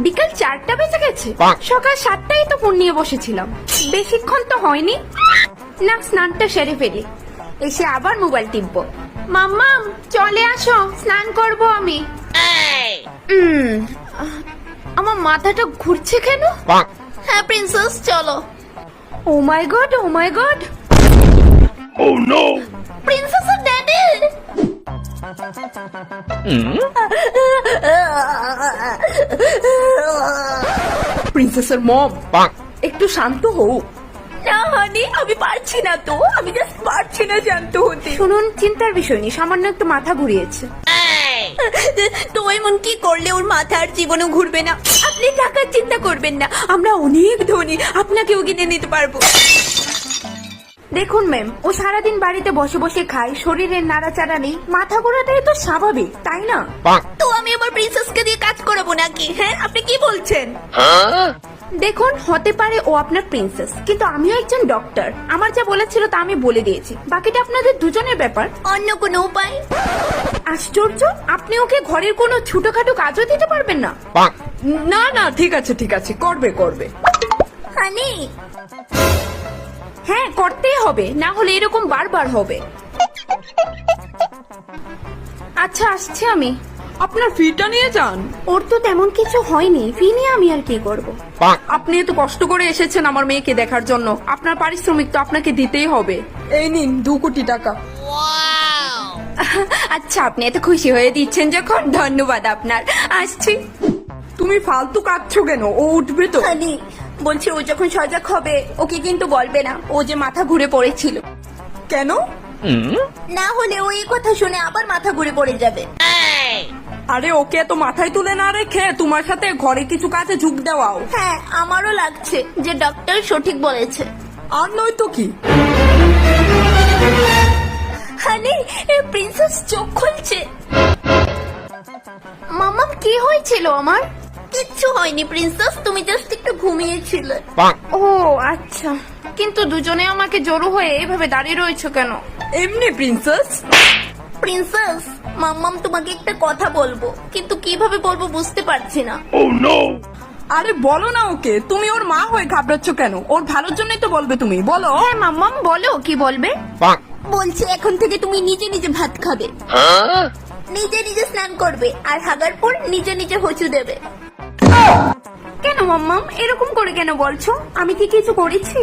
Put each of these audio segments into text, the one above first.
বিকাল 4টা বেজে গেছে, সকাল 7টায় তো ফোন নিয়ে বসেছিলাম, বেশিক্ষণ তো হয়নি। না, স্নানটা সেরে ফেলি, এসে আবার মোবাইল টিপবো। মাম্মাম চলে আসো, স্নান করব আমি। আমার মাথাটা ঘুরছে কেন? হ্যাঁ প্রিন্সেস চলো। ও মাই গড, ও মাই গড, Oh no! প্রিন্সেসের ড্যাডি। প্রিন্সেসের মম, একটু শান্ত হও। না হানি, আমি পারছি না তো, আমি জাস্ট পারছি না শান্ত হতে। শুনুন, চিন্তার বিষয় নেই, সামান্য একটু মাথা ঘুরিয়েছে। তো এমন কি করলে ওর মাথা আর জীবনও ঘুরবে না? আপনি টাকার চিন্তা করবেন না, আমরা অনেক ধনী, আপনাকেও কিনে নিতে পারবো। দেখুন ম্যাম, ও সারাদিন বাড়িতে বসে বসে খায়, শরীরের নাড়াচাড়া নেই, মাথা ঘোরাটাই তো স্বাভাবিক, তাই না? তো আমি আমার প্রিন্সেসকে দিয়ে কাজ করাবো নাকি? হ্যাঁ আপনি কি বলছেন? দেখুন, হতে পারে ও আপনার প্রিন্সেস, কিন্তু আমিও একজন ডক্টর, আমার যা বলেছিল তা আমি বলে দিয়েছি, বাকিটা আপনাদের দুজনের ব্যাপার। অন্য কোনো উপায়? আশ্চর্য, আপনি ওকে ঘরের কোনো ছোটখাটো কাজও দিতে পারবেন না? না না, ঠিক আছে ঠিক আছে, করবে করবে। হানি হ্যাঁ, করতেই হবে, না হলে এরকম বারবার হবে। আচ্ছা, আসছি আমি। আপনার ফিটা নিয়ে যান। ওর তো তেমন কিছু হয়নি, ফি নিয়ে আমি আর কি করব। আপনি এত কষ্ট করে এসেছেন আমার মেয়েকে দেখার জন্য, আপনার পারিশ্রমিক তো আপনাকে দিতেই হবে। এই নিন 2 কোটি টাকা। আচ্ছা, আপনি এত খুশি হয়ে দিচ্ছেন যখন, ধন্যবাদ আপনার, আসছি। তুমি ফালতু কাঁদছো কেন? ও উঠবে তো। হানি বলছি, ও যখন সজাগ হবে ওকে কিন্তু বলবে না ও যে মাথা ঘুরে পড়েছিল, কেন? না হলে ও এই কথা শুনে আবার মাথা ঘুরে পড়ে যাবে। আরে ওকে এত মাথায় তুলে না রেখে তোমার সাথে ঘরে কিছু কাজে ঝুঁক দেওয়াও। হ্যাঁ আমারও লাগছে যে ডক্টর সঠিক বলেছে। আর নয় তো কি। হানি, প্রিন্সেস চোখ খুলছে। মাম্মাম, কি হয়েছিল আমার? কিচ্ছু হয়নি প্রিন্সেস, তুমি জাস্ট একটু ঘুমিয়েছিলে। ও আচ্ছা, কিন্তু দুজনে আমাকে জড়ো হয়ে এভাবে দাঁড়িয়ে রয়েছে কেন? এমনি প্রিন্সেস। প্রিন্সেস, মাম্মাম তোমাকে একটা কথা বলবো, কিন্তু কিভাবে বলবো বুঝতে পারছি না। Oh no! আরে বলো না ওকে, তুমি ওর মা হয়ে ঘাবড়াচ্ছ কেন? ওর ভালোর জন্যই তো বলবে, তুমি বলো। হ্যাঁ মাম্মাম, বলো কি বলবে। বলছি এখন থেকে তুমি নিজে নিজে ভাত খাবে, নিজে নিজে স্নান করবে, আর হাগার পর নিজে নিজে হচু দেবে। কেন মাম্মাম, এরকম করে কেন বলছো? আমি কি কিছু করেছি?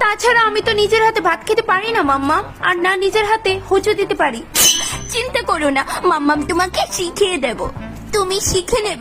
তাছাড়া আমি তো নিজের হাতে ভাত খেতে পারি না মাম্মাম, আর না নিজের হাতে হোঁচট দিতে পারি। চিন্তা করো না, মাম্মাম তোমাকে শিখিয়ে দেব, তুমি শিখে নেবে।